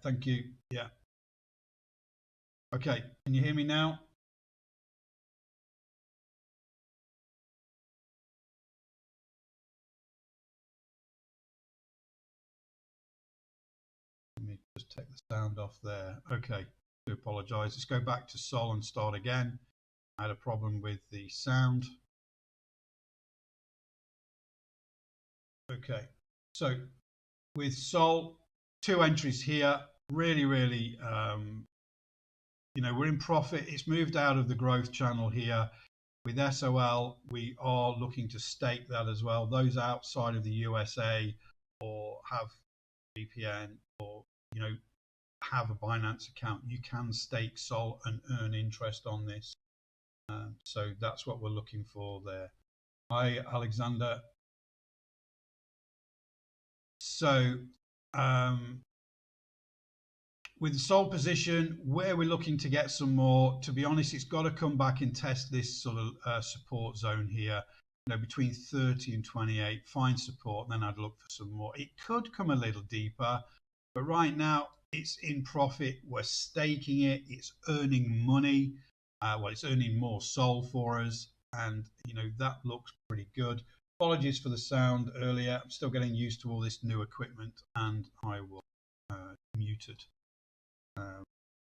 thank you. Yeah. Okay, can you hear me now? Let me just take the sound off there. Okay, I do apologize. Let's go back to Sol and start again. I had a problem with the sound. Okay, so with Sol, 2 entries here. Really, we're in profit. It's moved out of the growth channel here. With SOL, we are looking to stake that as well. Those outside of the USA or have VPN or have a Binance account, you can stake Sol and earn interest on this. So that's what we're looking for there. Hi, Alexander. So with the Sol position, where we're looking to get some more, to be honest, it's got to come back and test this sort of support zone here, between 30 and 28, find support, then I'd look for some more. It could come a little deeper, but right now it's in profit. We're staking it. It's earning money. Well, it's earning more Sol for us, and that looks pretty good. Apologies for the sound earlier. I'm still getting used to all this new equipment, and I will mute it.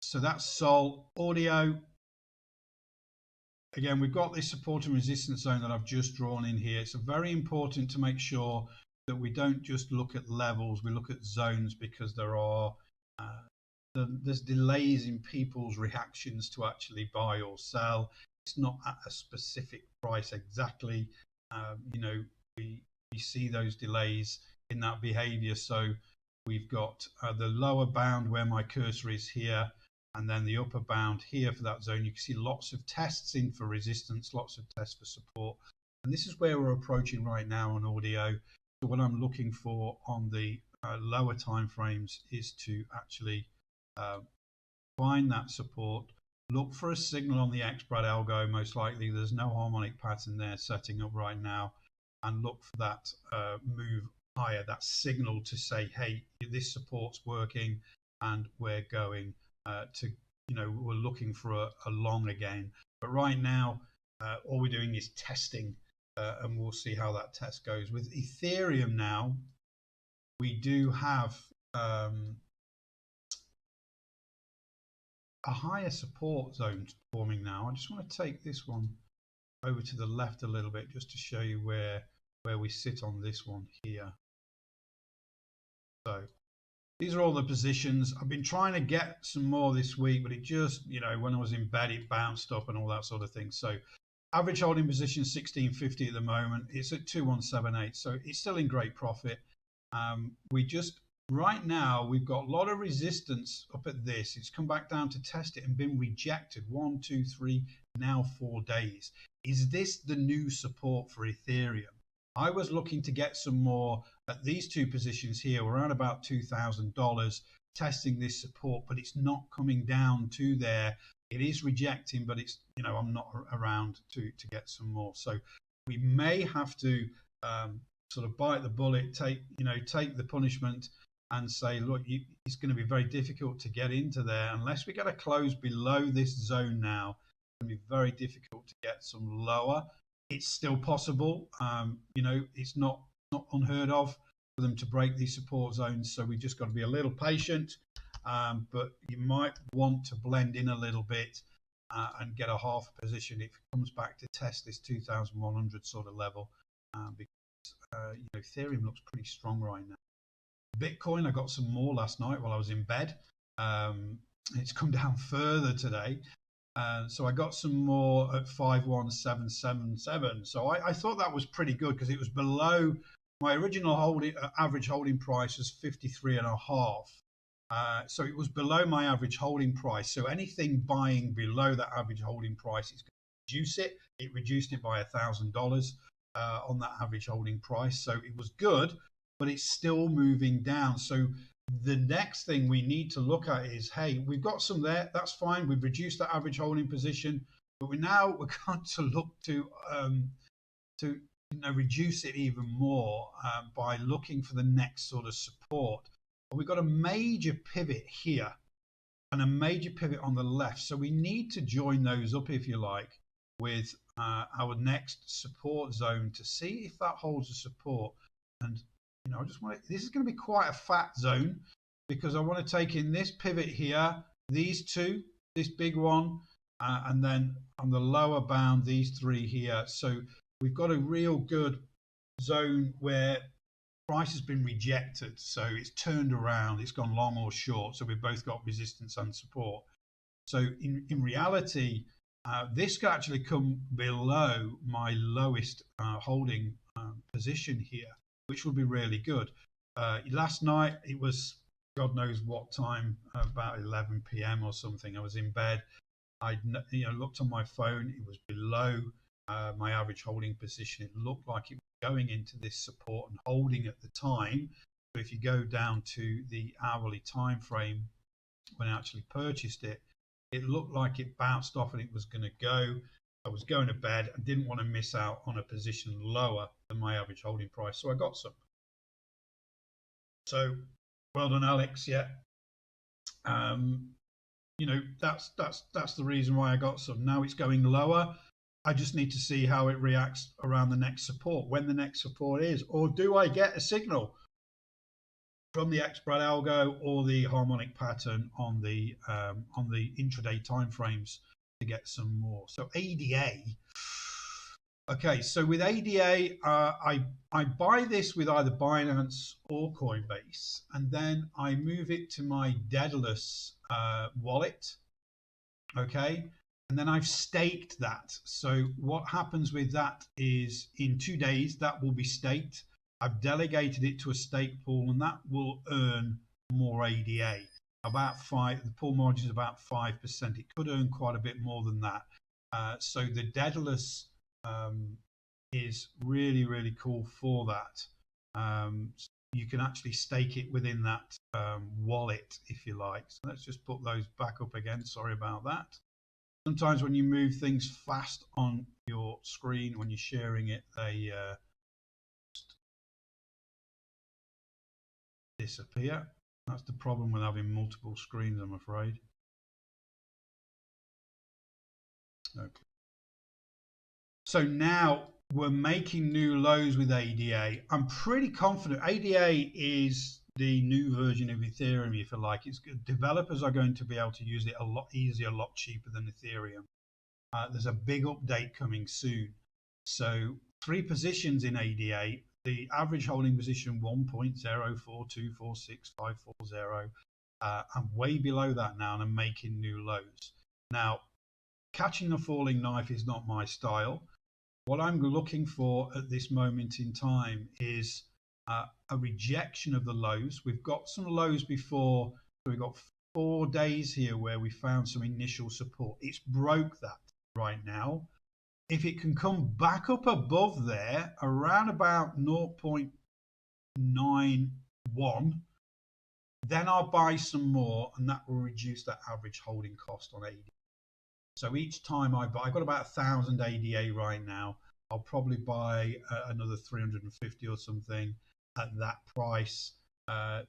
So that's Sol. Audio. Again, we've got this support and resistance zone that I've just drawn in here. It's very important to make sure that we don't just look at levels, we look at zones, because there's delays in people's reactions to actually buy or sell. It's not at a specific price exactly. We see those delays in that behavior. So we've got the lower bound where my cursor is here, and then the upper bound here for that zone. You can see lots of tests in for resistance, lots of tests for support. And this is where we're approaching right now on audio. So what I'm looking for on the lower time frames is to actually find that support, look for a signal on the XBRAD algo. Most likely there's no harmonic pattern there setting up right now, and look for that move higher, that signal to say, hey, this support's working and we're going we're looking for a long again. But right now all we're doing is testing, and we'll see how that test goes. With Ethereum now, we do have a higher support zone forming now. I just want to take this one over to the left a little bit just to show you where we sit on this one here. So these are all the positions. I've been trying to get some more this week, but it just, when I was in bed, it bounced up and all that sort of thing. So average holding position 1650 at the moment. It's at 2178, so it's still in great profit. Right now, we've got a lot of resistance up at this. It's come back down to test it and been rejected 1, 2, 3, now 4 days. Is this the new support for Ethereum? I was looking to get some more at these 2 positions here. We're around about $2,000 testing this support, but it's not coming down to there. It is rejecting, but it's, I'm not around to get some more. So we may have to sort of bite the bullet, take the punishment, and say, look, it's going to be very difficult to get into there unless we get a close below this zone now. It's going to be very difficult to get some lower. It's still possible. It's not unheard of for them to break these support zones. So we've just got to be a little patient. But you might want to blend in a little bit and get a half position if it comes back to test this 2,100 sort of level. Because Ethereum looks pretty strong right now. Bitcoin, I got some more last night while I was in bed. It's come down further today. So I got some more at 51777. So I thought that was pretty good because it was below my original average holding price was 53.5. So it was below my average holding price. So anything buying below that average holding price is going to reduce it. It reduced it by $1,000 on that average holding price. So it was good, but it's still moving down. So the next thing we need to look at is, hey, we've got some there. That's fine. We've reduced that average holding position, but we're going to look to reduce it even more by looking for the next sort of support. We've got a major pivot here and a major pivot on the left. So we need to join those up, if you like, with our next support zone to see if that holds a support. And I just want to, this is going to be quite a fat zone, because I want to take in this pivot here, these two, this big one, and then on the lower bound, these three here. So we've got a real good zone where price has been rejected, so it's turned around, it's gone long or short, so we've both got resistance and support. So in reality, this could actually come below my lowest holding position here, which would be really good. Last night it was God knows what time, about 11 p.m. or something. I was in bed. I looked on my phone. It was below my average holding position. It looked like it was going into this support and holding at the time. But if you go down to the hourly time frame when I actually purchased it, it looked like it bounced off and it was going to go. I was going to bed. I didn't want to miss out on a position lower than my average holding price, so I got some. So well done, Alex. Yeah, that's the reason why I got some. Now it's going lower. I just need to see how it reacts around the next support, when the next support is, or do I get a signal from the X-Brad algo or the harmonic pattern on the intraday timeframes to get some more. So ADA. Okay, so with ADA, I buy this with either Binance or Coinbase, and then I move it to my Daedalus wallet. Okay, and then I've staked that. So what happens with that is in 2 days that will be staked. I've delegated it to a stake pool, and that will earn more ADA. About 5, the pool margin is about 5%. It could earn quite a bit more than that. So the Daedalus is really, really cool for that. You can actually stake it within that wallet, if you like. So let's just put those back up again. Sorry about that. Sometimes when you move things fast on your screen, when you're sharing it, they disappear. That's the problem with having multiple screens, I'm afraid. Okay. So now we're making new lows with ADA. I'm pretty confident ADA is the new version of Ethereum, if you like. It's good. Developers are going to be able to use it a lot easier, a lot cheaper than Ethereum. There's a big update coming soon. So 3 positions in ADA. The average holding position 1.04246540. I'm way below that now, and I'm making new lows. Now, catching a falling knife is not my style. What I'm looking for at this moment in time is a rejection of the lows. We've got some lows before. So we've got 4 days here where we found some initial support. It's broke that right now. If it can come back up above there around about 0.91, then I'll buy some more, and that will reduce that average holding cost on ADA. So each time I buy, I've got about 1,000 ADA right now. I'll probably buy another 350 or something at that price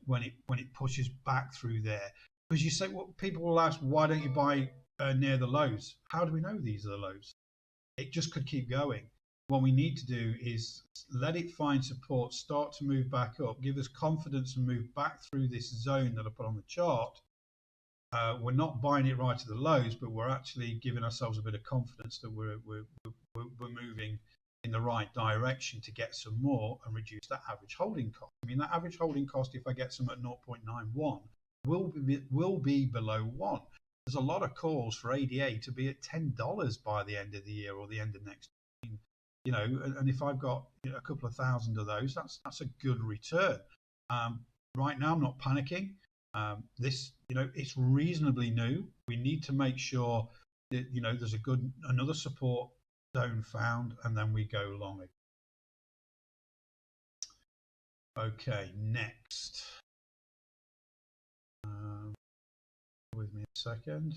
when it pushes back through there. Because you say, well, people will ask, why don't you buy near the lows? How do we know these are the lows? It just could keep going. What we need to do is let it find support, start to move back up, give us confidence and move back through this zone that I put on the chart. We're not buying it right at the lows, but we're actually giving ourselves a bit of confidence that we're moving in the right direction to get some more and reduce that average holding cost. I mean, that average holding cost, if I get some at 0.91, will be below 1. There's a lot of calls for ADA to be at $10 by the end of the year or the end of next year. And if I've got a couple of thousand of those, that's a good return. Right now, I'm not panicking. This, it's reasonably new. We need to make sure that, there's another support zone found, and then we go long again. Okay, next. With me a second.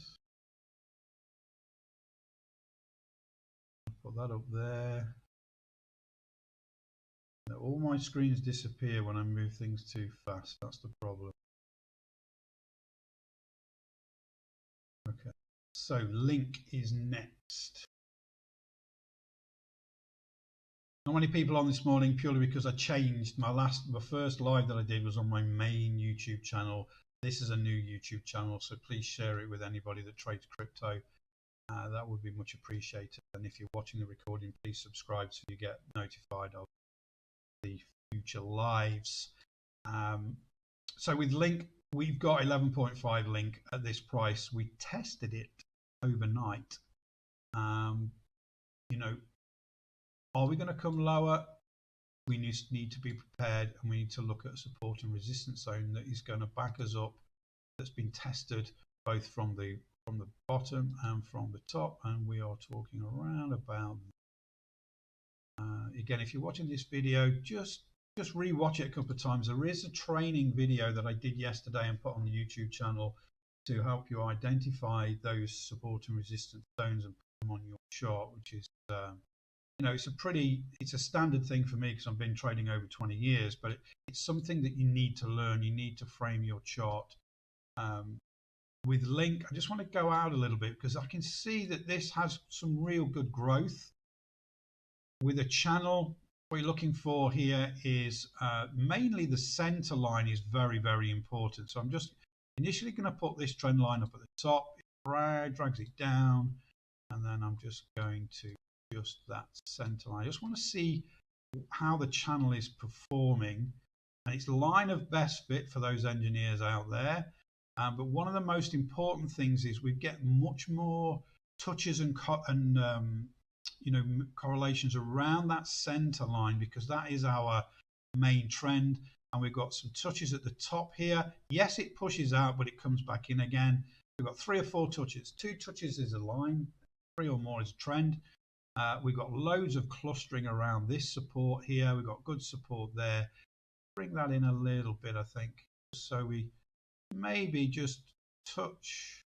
Put that up there. Now, all my screens disappear when I move things too fast. That's the problem. So Link is next. Not many people on this morning, purely because I changed my first live that I did was on my main YouTube channel. This is a new YouTube channel, so please share it with anybody that trades crypto. That would be much appreciated. And if you're watching the recording, please subscribe so you get notified of the future lives. So with Link, we've got 11.5 Link at this price. We tested it overnight. You know, are we going to come lower? We need to be prepared, and we need to look at a support and resistance zone that is going to back us up, that's been tested both from the bottom and from the top, and we are talking around about again, if you're watching this video, just re-watch it a couple of times. There is a training video that I did yesterday and put on the YouTube channel to help you identify those support and resistance zones and put them on your chart, which is you know, it's a standard thing for me because I've been trading over 20 years, but it's something that you need to learn. You need to frame your chart. With Link, I just want to go out a little bit because I can see that this has some real good growth. With a channel, what you're looking for here is mainly the center line is very, very important. So I'm just initially going to put this trend line up at the top. It drags it down, and then I'm just going to just that center line. I just want to see how the channel is performing, and it's line of best fit for those engineers out there. But one of the most important things is we get much more touches and you know, correlations around that center line, because that is our main trend. And we've got some touches at the top here. Yes, it pushes out, but it comes back in again. We've got 3 or 4 touches. 2 touches is a line, 3 or more is a trend. We've got loads of clustering around this support here. We've got good support there. Bring that in a little bit, I think, so we maybe just touch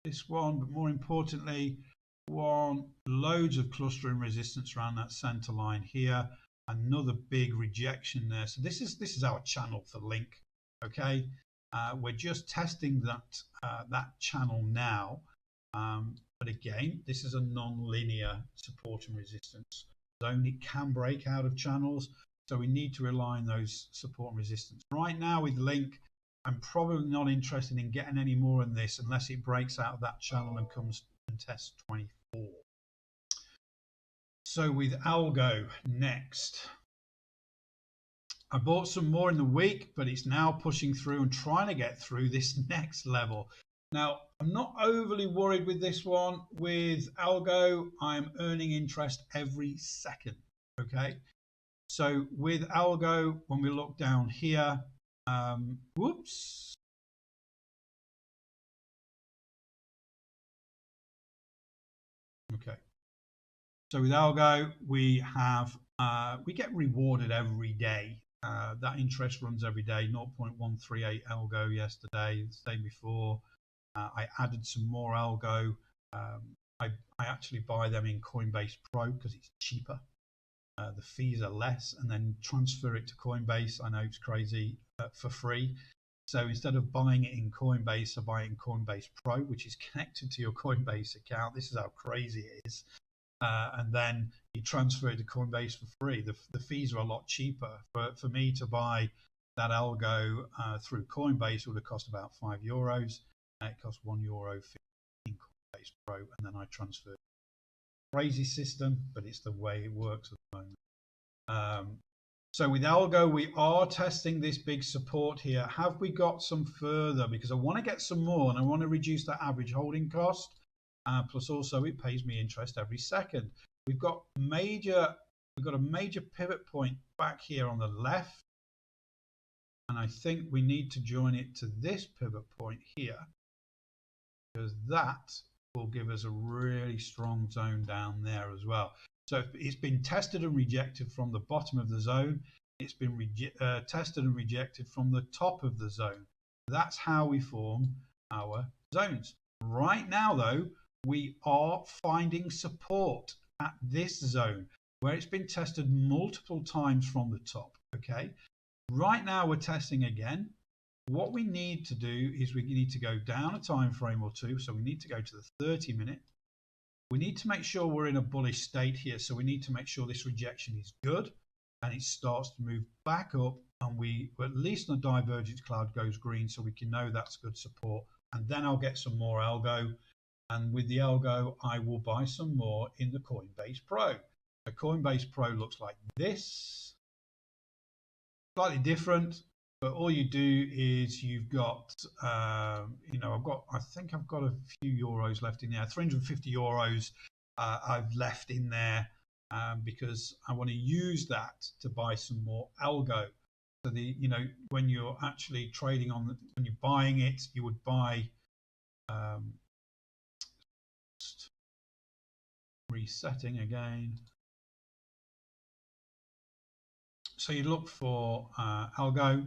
this one, but more importantly, loads of clustering resistance around that center line here. Another big rejection there. So this is our channel for Link. Okay, we're just testing that channel now. But again, this is a non-linear support and resistance zone. It can break out of channels, so we need to align those support and resistance. Right now with Link, I'm probably not interested in getting any more in this unless it breaks out of that channel and comes and tests 24. So with Algo next, I bought some more in the week, but it's now pushing through and trying to get through this next level. Now, I'm not overly worried with this one. With Algo, I'm earning interest every second. Okay, so with Algo, when we look down here, whoops. Okay, so with Algo, we get rewarded every day. That interest runs every day. 0.138 Algo yesterday, the day before. I added some more Algo. I actually buy them in Coinbase Pro because it's cheaper. The fees are less, and then transfer it to Coinbase. I know it's crazy, for free. So instead of buying it in Coinbase, I buy it in Coinbase Pro, which is connected to your Coinbase account. This is how crazy it is. And then you transfer it to Coinbase for free. The fees are a lot cheaper. For me to buy that Algo through Coinbase would have cost about €5. It costs €1 in Coinbase Pro, and then I transfer. Crazy system, but it's the way it works at the moment. So with Algo, we are testing this big support here. Have we got some further? Because I want to get some more, and I want to reduce that average holding cost. Plus, also, it pays me interest every second. We've got a major pivot point back here on the left, and I think we need to join it to this pivot point here, because that will give us a really strong zone down there as well. So it's been tested and rejected from the bottom of the zone. It's been tested and rejected from the top of the zone. That's how we form our zones. Right now, though, we are finding support at this zone where it's been tested multiple times from the top. Okay, right now we're testing again. What we need to do is we need to go down a time frame or two. So we need to go to the 30-minute. We need to make sure we're in a bullish state here. So we need to make sure this rejection is good and it starts to move back up, and we, at least on the divergence cloud, goes green, so we can know that's good support. And then I'll get some more algo. And with the algo, I will buy some more in the Coinbase Pro. The Coinbase Pro looks like this. Slightly different, but all you do is you've got, I think I've got a few euros left in there, 350 euros I've left in there because I want to use that to buy some more algo. So when you're actually trading on, when you're buying it, you would buy, resetting again. So you look for algo.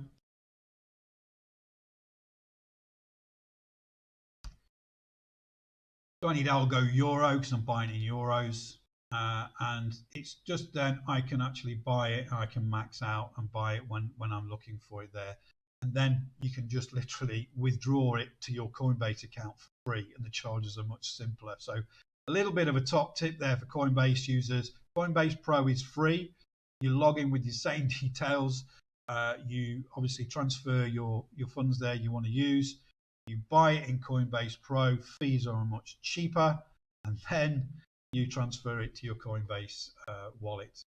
So I need algo euro because I'm buying in euros, and it's just then I can actually buy it. I can max out and buy it when I'm looking for it there, and then you can just literally withdraw it to your Coinbase account for free, and the charges are much simpler. So a little bit of a top tip there for Coinbase users. Coinbase Pro is free. You log in with your same details. You obviously transfer your funds there you want to use. You buy it in Coinbase Pro, fees are much cheaper, and then you transfer it to your Coinbase wallet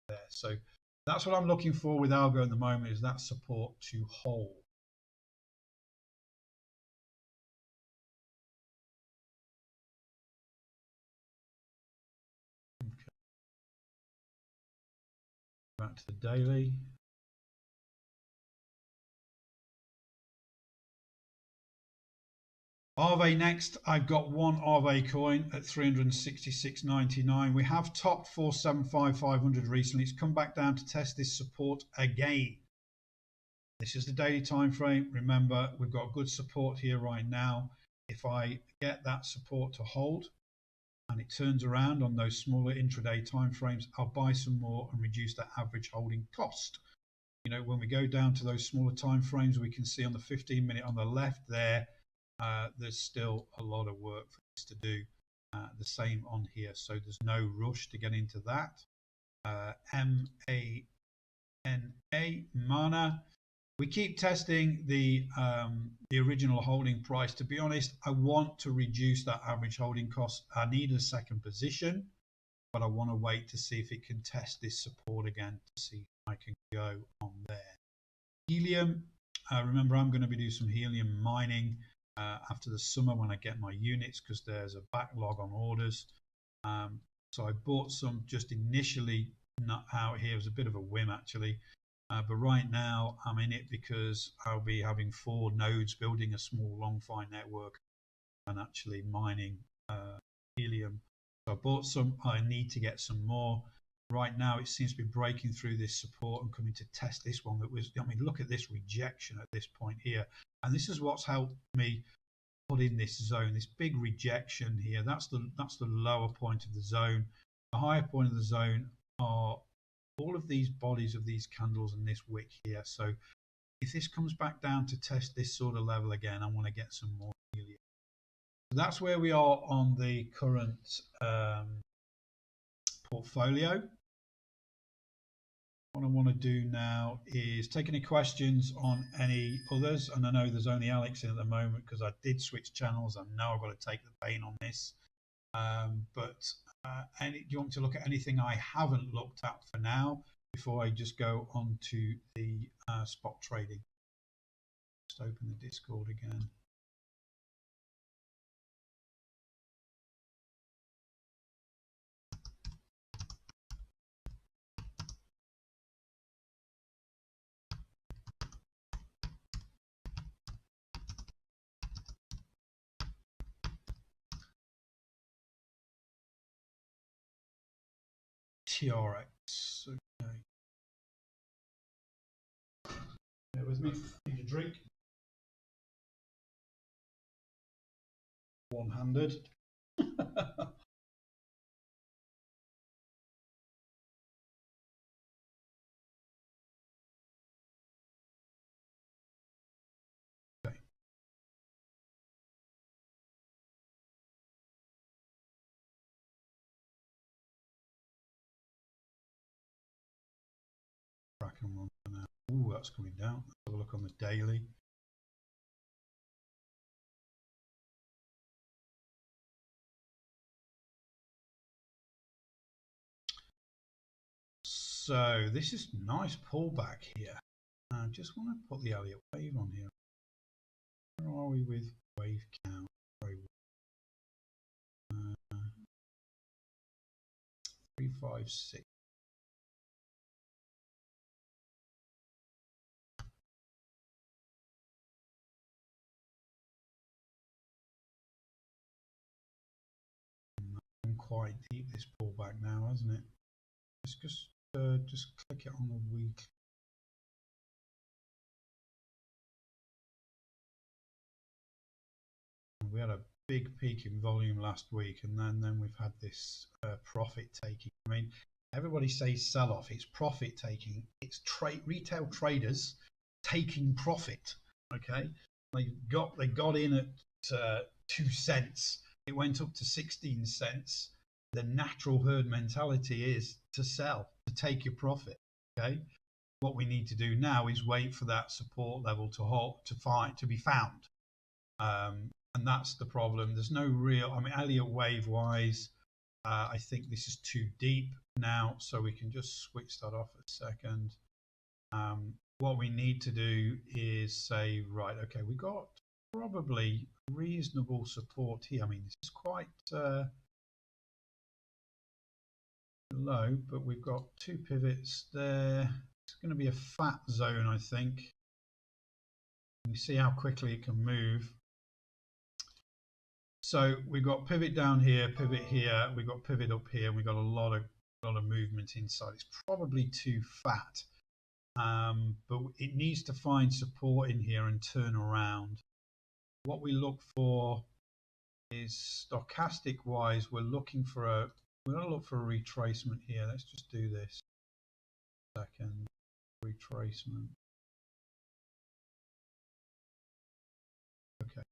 there. So that's what I'm looking for with algo at the moment, is that support to hold. Okay. Back to the daily. Aave next. I've got one Aave coin at 366.99. We have topped 475,500 recently. It's come back down to test this support again. This is the daily time frame. Remember, we've got good support here right now. If I get that support to hold and it turns around on those smaller intraday time frames, I'll buy some more and reduce that average holding cost. When we go down to those smaller time frames, we can see on the 15-minute on the left there, there's still a lot of work for this to do. The same on here, so there's no rush to get into that. Mana. We keep testing the original holding price. To be honest, I want to reduce that average holding cost. I need a second position, but I want to wait to see if it can test this support again to see if I can go on there. Helium. Remember, I'm going to be doing some helium mining after the summer when I get my units, because there's a backlog on orders. So I bought some just initially, not out here. It was a bit of a whim actually. But right now I'm in it because I'll be having 4 nodes, building a small long-fi network and actually mining helium. So I bought some. I need to get some more. Right now it seems to be breaking through this support and coming to test this one that was, look at this rejection at this point here. And this is what's helped me put in this zone, this big rejection here. That's the lower point of the zone. The higher point of the zone are all of these bodies of these candles and this wick here. So if this comes back down to test this sort of level again, I want to get some more helium. So that's where we are on the current portfolio. What I want to do now is take any questions on any others, and I know there's only Alex in at the moment because I did switch channels. I know I've got to take the pain on this, but do you want to look at anything I haven't looked at for now before I just go on to the spot trading? Just open the Discord again. TRX. Okay. Bear with me. Need a drink. One-handed. back on one for now. Ooh, that's coming down. Let's have a look on the daily. So this is nice pullback here. I just want to put the Elliott wave on here. Where are we with wave count? 356. Quite deep this pullback now, hasn't it? Let's just click it on the week. We had a big peak in volume last week, and then we've had this profit taking. I mean, everybody says sell off. It's profit taking. It's retail traders taking profit. Okay, they got in at 2 cents. It went up to 16 cents. The natural herd mentality is to sell, to take your profit. Okay, what we need to do now is wait for that support level to be found. And that's the problem. There's no real, I mean, Elliott wave wise, I think this is too deep now, so we can just switch that off a second. What we need to do is say, right, okay, we got probably reasonable support here. I mean, this is quite low, but we've got 2 pivots there. It's going to be a fat zone, I think. You see how quickly it can move. So we've got pivot down here, pivot here, we've got pivot up here, and we've got a lot of movement inside. It's probably too fat, but it needs to find support in here and turn around. What we look for is stochastic wise, we're going to look for a retracement here. Let's just do this. Second, retracement. Okay.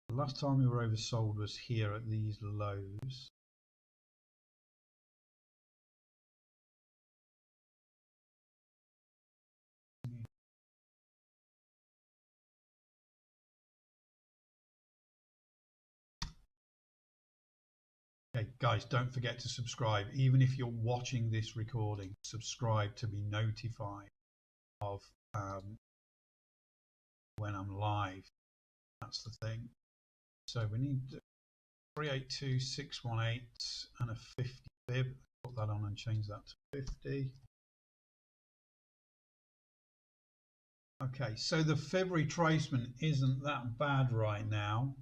The last time we were oversold was here at these lows. Okay, guys, don't forget to subscribe. Even if you're watching this recording, subscribe to be notified of when I'm live. That's the thing. So we need 382618 and a 50 fib. Put that on and change that to 50. Okay, so the fib retracement isn't that bad right now.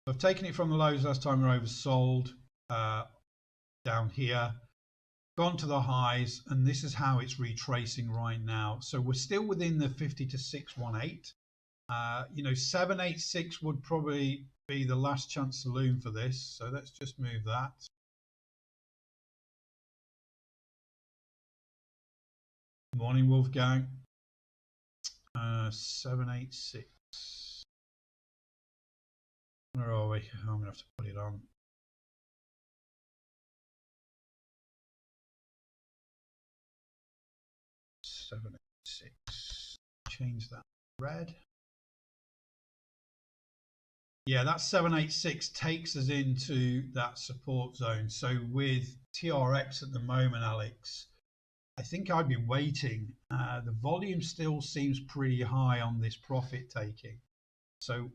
I've taken it from the lows last time we were oversold down here, gone to the highs, and this is how it's retracing right now. So we're still within the 50 to 618. You know, 786 would probably be the last chance saloon for this. So let's just move that. Morning, Wolfgang. 786. Where are we? Oh, I'm going to have to put it on. Seven, 6. Change that red. Yeah, that 786 takes us into that support zone. So with TRX at the moment, Alex, I think I'd be waiting. The volume still seems pretty high on this profit taking. So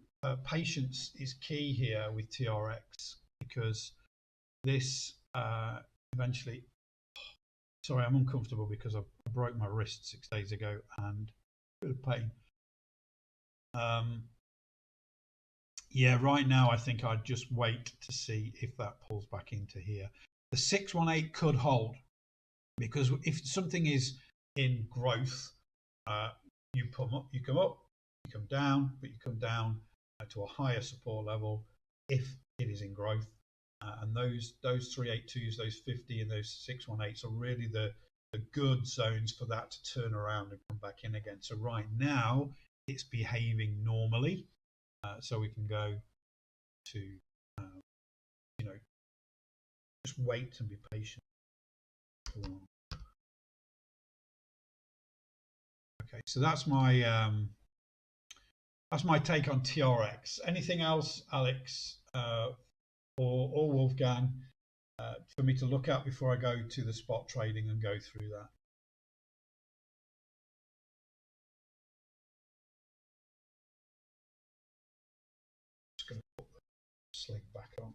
patience is key here with TRX, because this eventually, sorry, I'm uncomfortable because I broke my wrist 6 days ago and a bit of pain. Yeah, right now I think I'd just wait to see if that pulls back into here. The 618 could hold, because if something is in growth, you come up, you come down, but you come down to a higher support level if it is in growth. And those 382s, those 50 and those 618s are really the good zones for that to turn around and come back in again. So right now it's behaving normally. So we can go to, you know, Just wait and be patient. Okay, so that's my take on TRX. Anything else, Alex, or Wolfgang, for me to look at before I go to the spot trading and go through that? Just going to put the sling back on.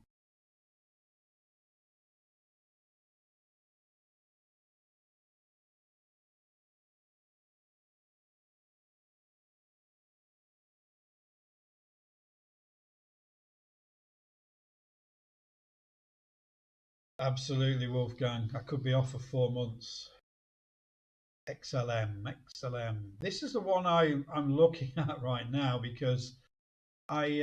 Absolutely, Wolfgang. I could be off for 4 months. XLM. This is the one I'm looking at right now because I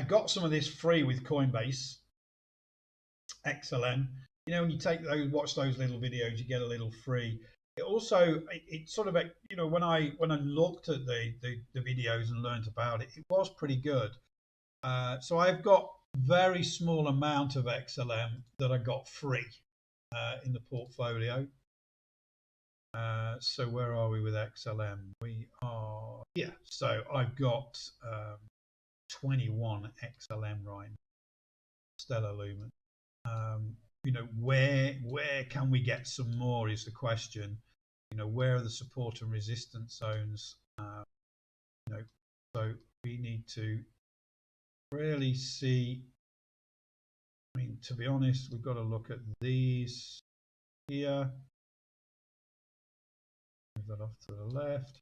got some of this free with Coinbase. XLM. You know, when you watch those little videos, you get a little free. It also, it sort of, you know, when I looked at the videos and learned about it, it was pretty good. So I've got very small amount of XLM that I got free in the portfolio. So where are we with XLM? We are here. So I've got 21 XLM right now. Stellar Lumen. You know, where can we get some more is the question. You know, where are the support and resistance zones? You know, so we need to really see. I mean, to be honest, we've got to look at these here. Move that off to the left.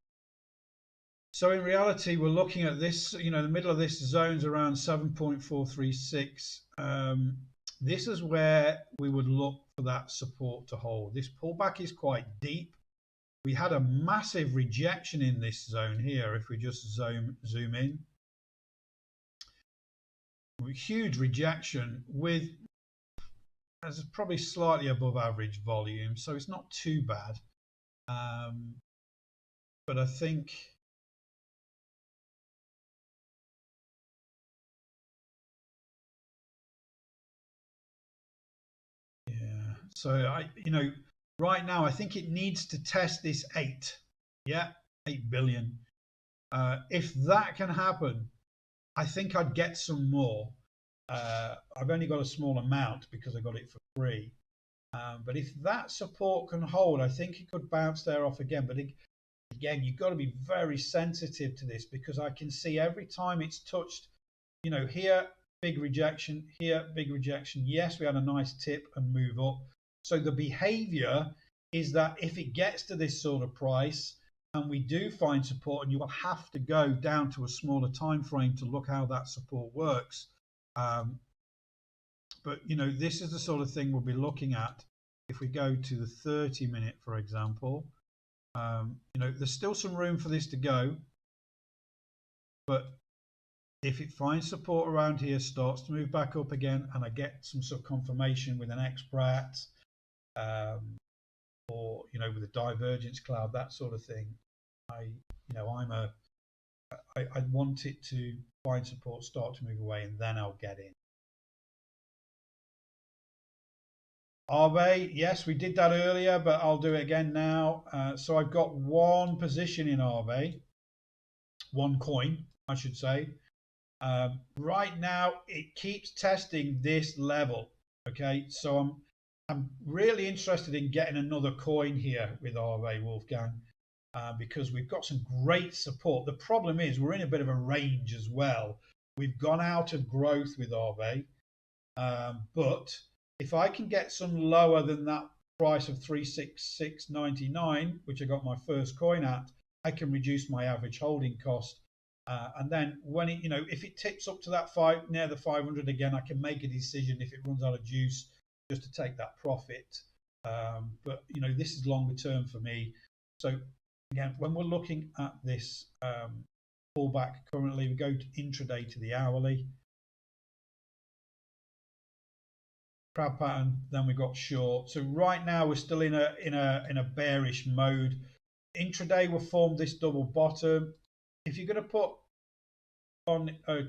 So in reality, we're looking at this, you know, the middle of this zone's around 7.436. This is where we would look for that support to hold. This pullback is quite deep. We had a massive rejection in this zone here. If we just zoom in, huge rejection with as probably slightly above average volume, so it's not too bad. But I think so you know, right now I think it needs to test this 8 billion. If that can happen, I think I'd get some more. I've only got a small amount because I got it for free. But if that support can hold, I think it could bounce there off again. But again, you've got to be very sensitive to this because I can see every time it's touched, you know, here, big rejection, here, big rejection. Yes, we had a nice tip and move up. So the behavior is that if it gets to this sort of price and we do find support, and you will have to go down to a smaller time frame to look how that support works. But you know, this is the sort of thing we'll be looking at if we go to the 30-minute, for example. You know, there's still some room for this to go, but if it finds support around here, starts to move back up again, and I get some sort of confirmation with an XPRAT, or you know, with a divergence cloud, that sort of thing, I want it to find support, start to move away, and then I'll get in. Arbe, yes, we did that earlier, but I'll do it again now. So I've got one position in Arbe, one coin, I should say. Right now, it keeps testing this level. Okay, so I'm really interested in getting another coin here with Arbe, Wolfgang, because we've got some great support. The problem is we're in a bit of a range as well. We've gone out of growth with Arbe, but if I can get some lower than that price of 366.99, which I got my first coin at, I can reduce my average holding cost. And then when it, you know, if it tips up to that near the 500 again, I can make a decision if it runs out of juice just to take that profit. But you know, this is longer term for me. So again, when we're looking at this pullback currently, we go to intraday to the hourly. Crab pattern, then we got short. So right now we're still in a bearish mode. Intraday we formed this double bottom. If you're going to put on a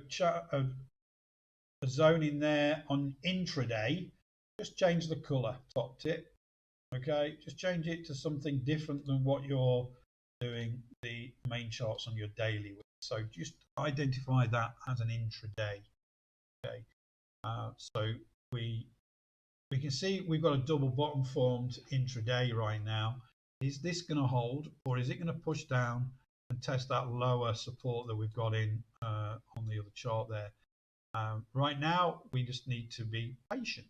zone in there on intraday, just change the color, top tip. Okay, just change it to something different than what you're doing the main charts on your daily with. So just identify that as an intraday. Okay, so we can see we've got a double bottom formed intraday right now. Is this going to hold, or is it going to push down and test that lower support that we've got in on the other chart there? Right now, we just need to be patient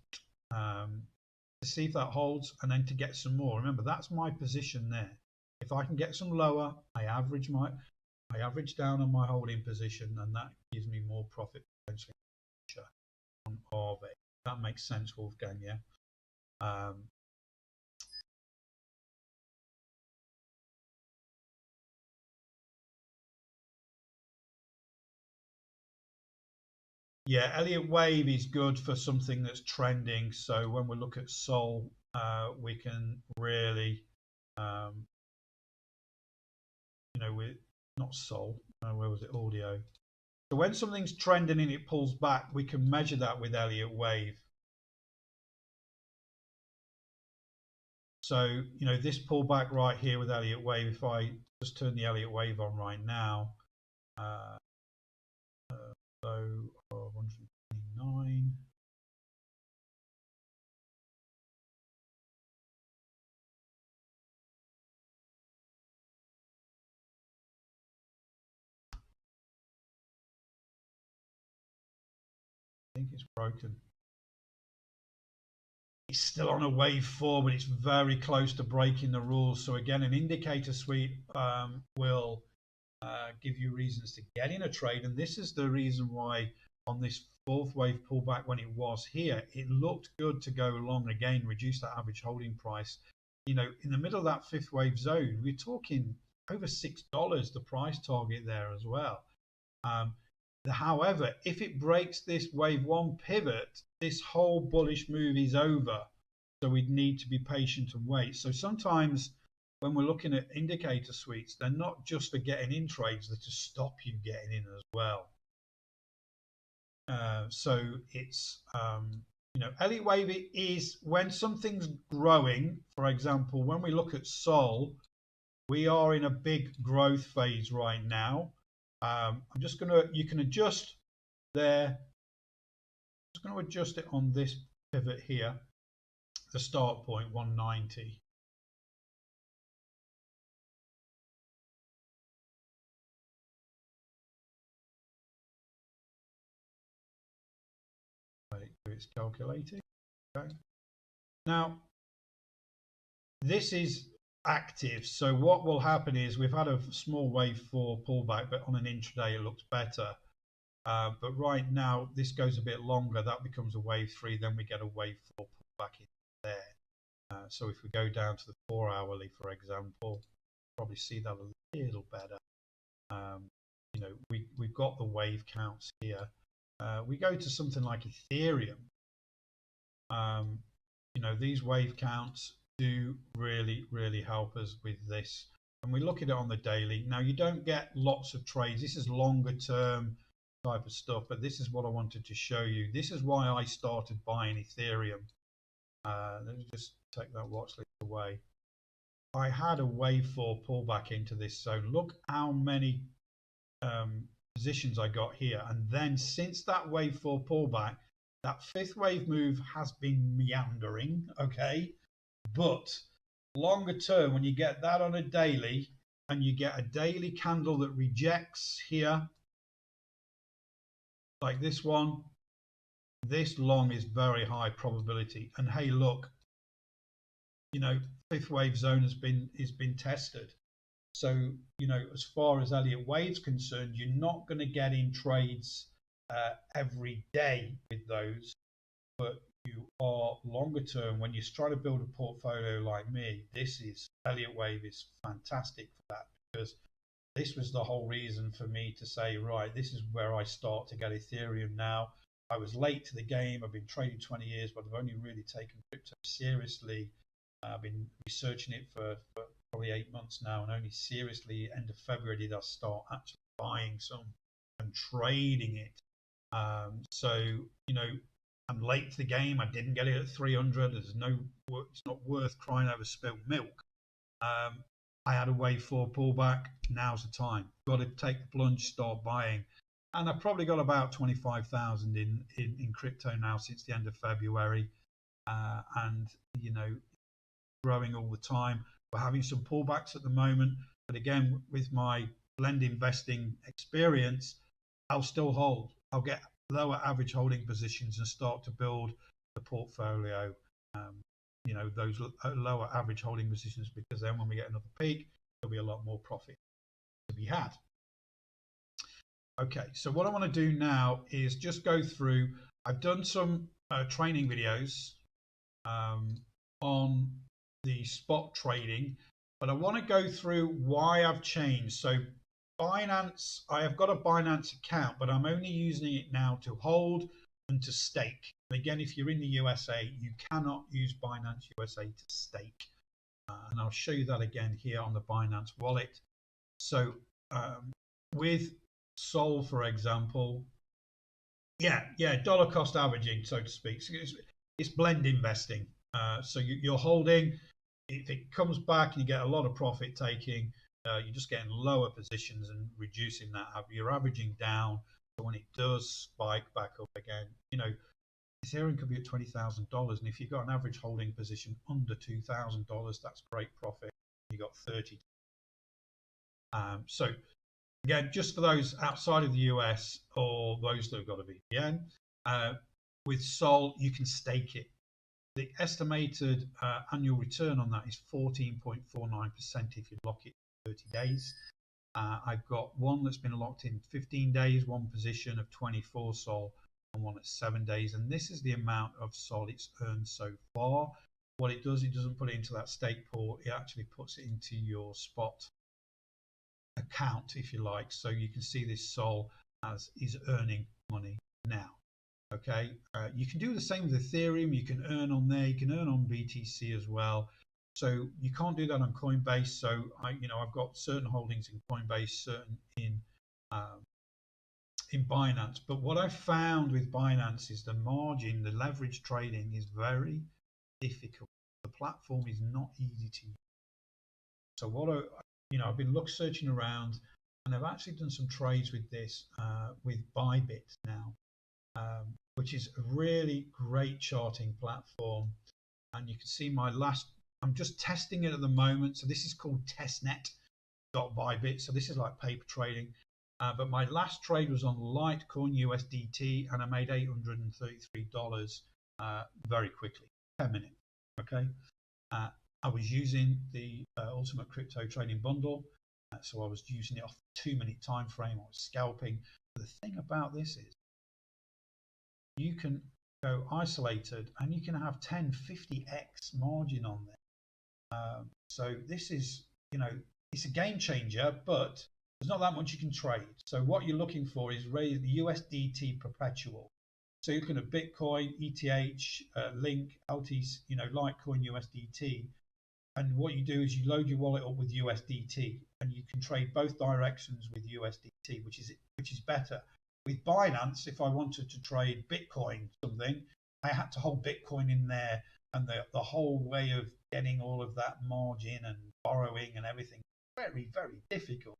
to see if that holds, and then to get some more. Remember, that's my position there. If I can get some lower, I average down on my holding position, and that gives me more profit potentially on RV. That makes sense, Wolfgang. Yeah. Yeah, Elliott Wave is good for something that's trending. So when we look at Sol, we can really, with not Sol, where was it? Audio. So when something's trending and it pulls back, we can measure that with Elliott Wave. So, this pullback right here with Elliott Wave, if I just turn the Elliott Wave on right now, so 129. I think it's broken. It's still on a wave 4, but it's very close to breaking the rules. So again, an indicator sweep will give you reasons to get in a trade, and this is the reason why on this fourth wave pullback, when it was here, it looked good to go long again, reduce that average holding price. In the middle of that fifth wave zone, we're talking over $6, the price target there as well. However, if it breaks this wave 1 pivot, this whole bullish move is over. So we'd need to be patient and wait. So sometimes when we're looking at indicator sweeps, they're not just for getting in trades, they're to stop you getting in as well. So it's, Elliott Wave is when something's growing. For example, when we look at Sol, we are in a big growth phase right now. I'm just you can adjust there. I'm just going to adjust it on this pivot here, the start point 190. Wait, it's calculating. Okay. Now, this is active. So what will happen is we've had a small wave 4 pullback, but on an intraday it looks better. But right now, this goes a bit longer. That becomes a wave 3. Then we get a wave 4 pullback in there. So if we go down to the 4 hourly, for example, probably see that a little better. We've got the wave counts here. We go to something like Ethereum. These wave counts do really help us with this. And we look at it on the daily. Now, you don't get lots of trades. This is longer term type of stuff, but this is what I wanted to show you. This is why I started buying Ethereum. Let me just take that watch list away. I had a wave 4 pullback into this zone. Look how many positions I got here. And then since that wave 4 pullback, that fifth wave move has been meandering, okay? But longer term, when you get that on a daily and you get a daily candle that rejects here, like this one, this long is very high probability. And hey, look, fifth wave zone has been tested. So, as far as Elliott Wave's concerned, you're not going to get in trades every day with those, but you are longer term. When you're trying to build a portfolio like me, Elliott Wave is fantastic for that, because this was the whole reason for me to say, right, this is where I start to get Ethereum now. I was late to the game. I've been trading 20 years, but I've only really taken crypto seriously. I've been researching it for probably 8 months now, and only seriously end of February did I start actually buying some and trading it. So, I'm late to the game. I didn't get it at 300. It's not worth crying over spilt milk. I had a wave 4 pullback. Now's the time. Got to take the plunge, start buying. And I've probably got about 25,000 in crypto now since the end of February. And, growing all the time. We're having some pullbacks at the moment. But again, with my blend investing experience, I'll still hold. I'll get lower average holding positions and start to build the portfolio, those lower average holding positions, because then when we get another peak, there'll be a lot more profit to be had. Okay, so what I want to do now is just go through, I've done some training videos on the spot trading, but I want to go through why I've changed. So Binance, I have got a Binance account, but I'm only using it now to hold and to stake. And again, if you're in the USA, you cannot use Binance USA to stake. And I'll show you that again here on the Binance wallet. So with Sol, for example, dollar cost averaging, so to speak. So it's blend investing. So you're holding. If it comes back and you get a lot of profit taking, you're just getting lower positions and reducing that. You're averaging down. So when it does spike back up again, Ethereum could be at $20,000, and if you've got an average holding position under $2,000, that's great profit. You got 30. So again, just for those outside of the US or those that have got a VPN, with Sol, you can stake it. The estimated annual return on that is 14.49% if you lock it 30 days. I've got one that's been locked in 15 days, one position of 24 Sol, and one at 7 days. And this is the amount of Sol it's earned so far. What it does, it doesn't put it into that stake pool. It actually puts it into your spot account, if you like. So you can see this Sol as is earning money now. Okay, you can do the same with Ethereum. You can earn on there. You can earn on BTC as well. So you can't do that on Coinbase. So I've got certain holdings in Coinbase, certain in Binance. But what I found with Binance is the margin, the leverage trading is very difficult. The platform is not easy to use. So I've been searching around, and I've actually done some trades with this with Bybit now. Which is a really great charting platform. And you can see I'm just testing it at the moment. So this is called testnet.bybit. So this is like paper trading. But my last trade was on Litecoin USDT, and I made $833 very quickly, 10 minutes. Okay. I was using the Ultimate Crypto Trading Bundle. So I was using it off the 2-minute time frame. I was scalping. But the thing about this is, you can go isolated and you can have 10, 50x margin on there. So this is, it's a game changer, but there's not that much you can trade. So what you're looking for is really the USDT perpetual. So you're looking at Bitcoin, ETH, Link, LTs, Litecoin, USDT. And what you do is you load your wallet up with USDT, and you can trade both directions with USDT, which is better. With Binance, if I wanted to trade Bitcoin something, I had to hold Bitcoin in there, and the whole way of getting all of that margin and borrowing and everything, very, very difficult.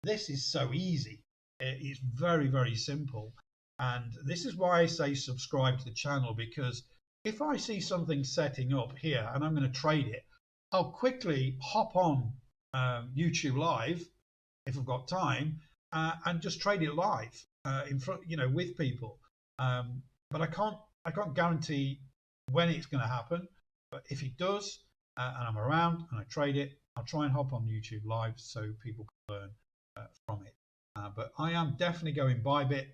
This is so easy. It's very, very simple. And this is why I say subscribe to the channel, because if I see something setting up here and I'm going to trade it, I'll quickly hop on YouTube Live if I've got time and just trade it live. In front, with people, but I can't guarantee when it's going to happen. But if it does, and I'm around and I trade it, I'll try and hop on YouTube Live so people can learn from it. But I am definitely going Bybit,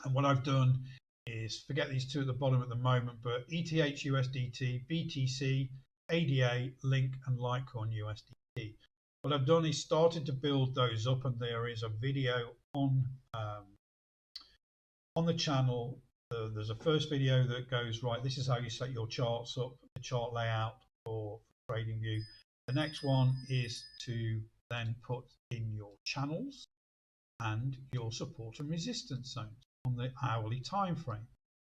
and what I've done is forget these two at the bottom at the moment, but ETH USDT, BTC, ADA, Link, and Litecoin USDT. What I've done is started to build those up, and there is a video on the channel. There's a first video that goes, right, this is how you set your charts up, the chart layout for TradingView. The next one is to then put in your channels and your support and resistance zones on the hourly time frame.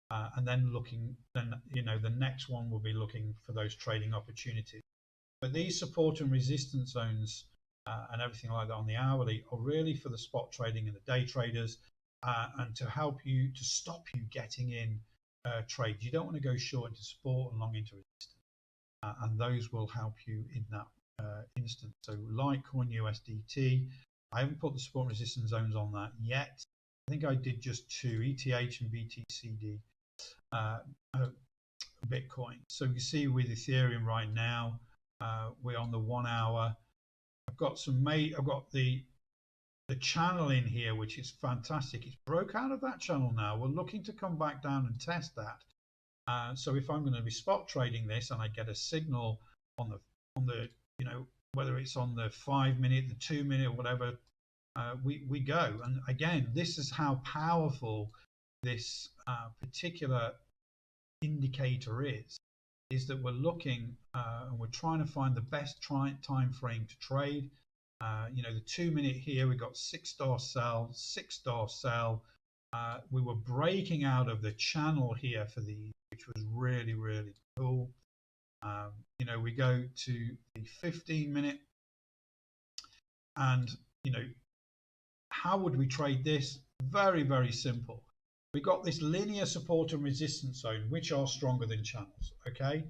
and then the next one will be looking for those trading opportunities. But these support and resistance zones and everything like that on the hourly are really for the spot trading and the day traders, and to help you, to stop you getting in trades. You don't want to go short into support and long into resistance, and those will help you in that instance. So Litecoin USDT, I haven't put the support and resistance zones on that yet. I think I did just two, ETH and BTCD, Bitcoin. So you see with Ethereum right now, we're on the 1 hour. I've got the channel in here, which is fantastic. It's broke out of that channel now. We're looking to come back down and test that. So if I'm going to be spot trading this and I get a signal on the whether it's on the 5 minute, the 2 minute, whatever, we go. And again, this is how powerful this particular indicator is that we're looking and we're trying to find the best time frame to trade. The 2 minute here, we got 6-star sell, 6-star sell. We were breaking out of the channel here for these, which was really, really cool. We go to the 15 minute, and how would we trade this? Very, very simple. We got this linear support and resistance zone, which are stronger than channels. Okay,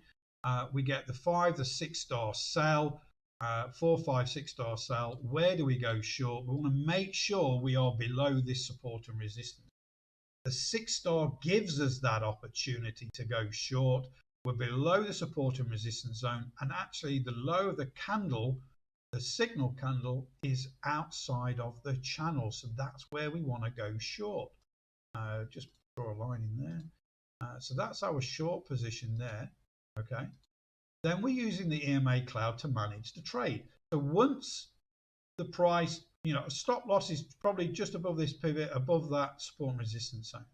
we get the 5, the 6-star sell, 4, 5, 6-star sell. Where do we go short? We want to make sure we are below this support and resistance. The 6-star gives us that opportunity to go short. We're below the support and resistance zone, and actually the low of the candle, the signal candle, is outside of the channel, so that's where we want to go short. Just draw a line in there. So that's our short position there. Okay, then we're using the EMA cloud to manage the trade. So once the price, a stop loss is probably just above this pivot, above that support and resistance zone.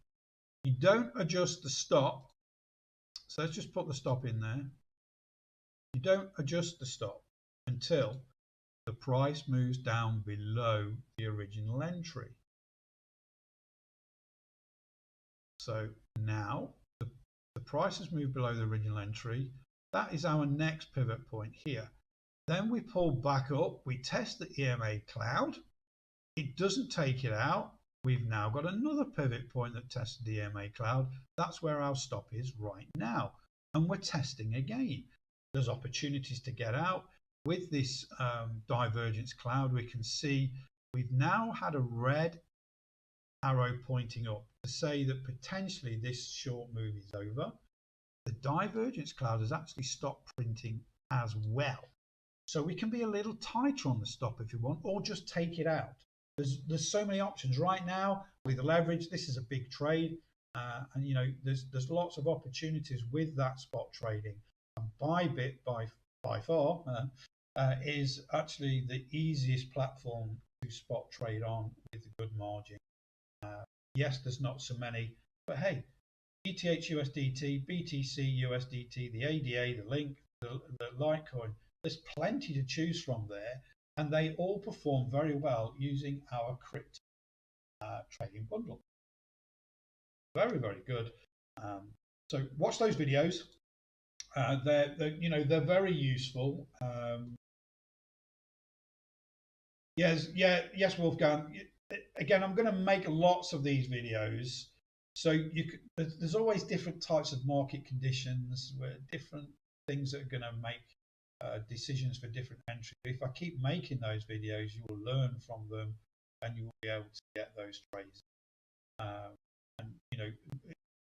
You don't adjust the stop. So let's just put the stop in there. You don't adjust the stop until the price moves down below the original entry. So now the price has moved below the original entry. That is our next pivot point here. Then we pull back up, we test the EMA cloud. It doesn't take it out. We've now got another pivot point that tested the EMA cloud. That's where our stop is right now. And we're testing again. There's opportunities to get out. With this divergence cloud, we can see we've now had a red arrow pointing up to say that potentially this short move is over. The divergence cloud has actually stopped printing as well. So we can be a little tighter on the stop if you want, or just take it out. There's so many options right now with leverage. This is a big trade, and there's lots of opportunities with that spot trading. And Bybit by far is actually the easiest platform to spot trade on with a good margin. Yes, there's not so many, but hey, ETH USDT, BTC USDT, the ADA, the Link, the Litecoin. There's plenty to choose from there, and they all perform very well using our crypto trading bundle. Very, very good. So watch those videos. They're very useful. Yes, Wolfgang. Again, I'm going to make lots of these videos. So there's always different types of market conditions, where different things that are going to make decisions for different entries. If I keep making those videos, you will learn from them, and you will be able to get those trades.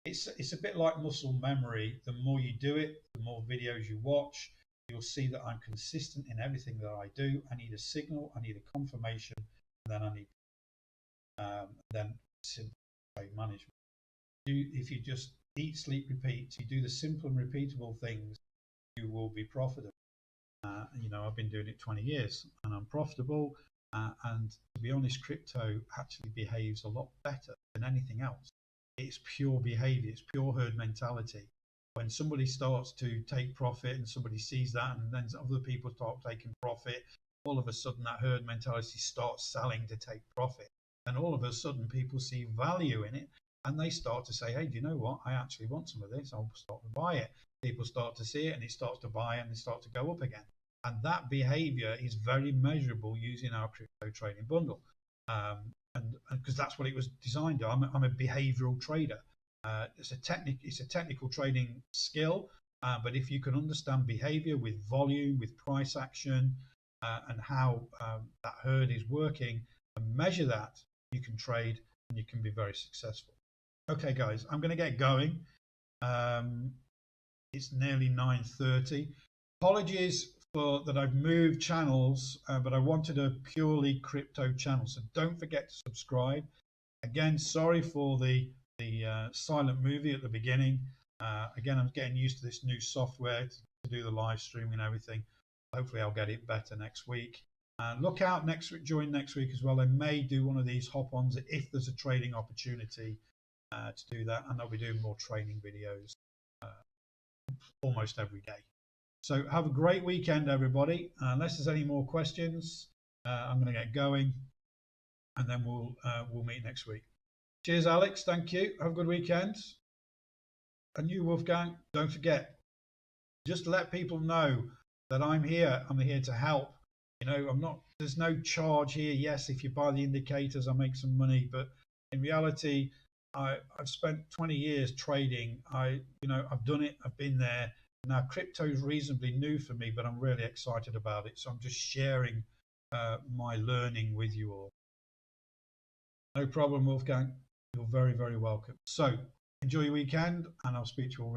It's a bit like muscle memory. The more you do it, the more videos you watch, you'll see that I'm consistent in everything that I do. I need a signal, I need a confirmation, and then I need then simple trade management. If you just eat, sleep, repeat, you do the simple and repeatable things, you will be profitable. I've been doing it 20 years and I'm profitable. And to be honest, crypto actually behaves a lot better than anything else. It's pure behavior, it's pure herd mentality. When somebody starts to take profit and somebody sees that, and then other people start taking profit, all of a sudden that herd mentality starts selling to take profit. And all of a sudden people see value in it, and they start to say, hey, do you know what? I actually want some of this. I'll start to buy it. People start to see it, and it starts to buy, and they start to go up again. And that behavior is very measurable using our crypto trading bundle. And because that's what it was designed to. I'm a behavioral trader. It's a technical trading skill, but if you can understand behavior with volume, with price action, and how that herd is working, and measure that, you can trade and you can be very successful. Okay, guys, I'm going to get going. It's nearly 9:30. Apologies for that I've moved channels, but I wanted a purely crypto channel, so don't forget to subscribe. Again, sorry for the silent movie at the beginning. Again, I'm getting used to this new software to do the live streaming and everything. Hopefully I'll get it better next week. Look out join next week as well. I may do one of these hop-ons if there's a trading opportunity to do that, and I'll be doing more training videos almost every day. So have a great weekend, everybody. Unless there's any more questions, I'm going to get going, and then we'll meet next week. Cheers, Alex. Thank you. Have a good weekend. And you, Wolfgang, don't forget, just let people know that I'm here. I'm here to help. You know, there's no charge here. Yes, if you buy the indicators, I make some money, but in reality, I've spent 20 years trading. I've done it. I've been there. Now, crypto is reasonably new for me, but I'm really excited about it. So I'm just sharing my learning with you all. No problem, Wolfgang. You're very, very welcome. So enjoy your weekend, and I'll speak to you all